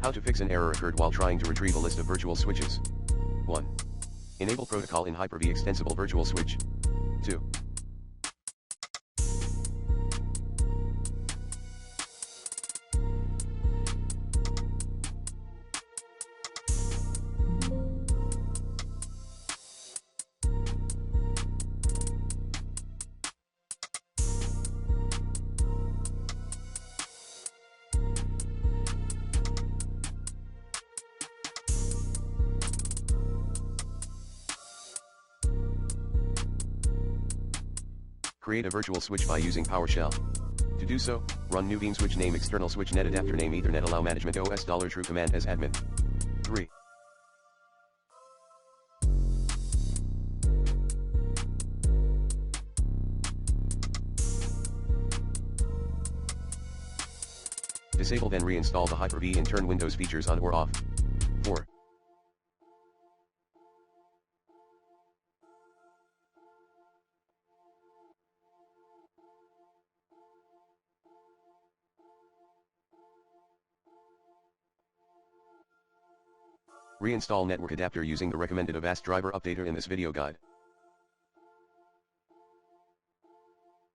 How to fix an error occurred while trying to retrieve a list of virtual switches. 1. Enable protocol in Hyper-V extensible virtual switch. 2. Create a virtual switch by using PowerShell. To do so, run new beam switch name external switch net adapter name Ethernet allow management OS $true command as admin. 3. Disable then reinstall the Hyper-V and turn Windows features on or off. 4. Reinstall network adapter using the recommended Avast driver updater in this video guide.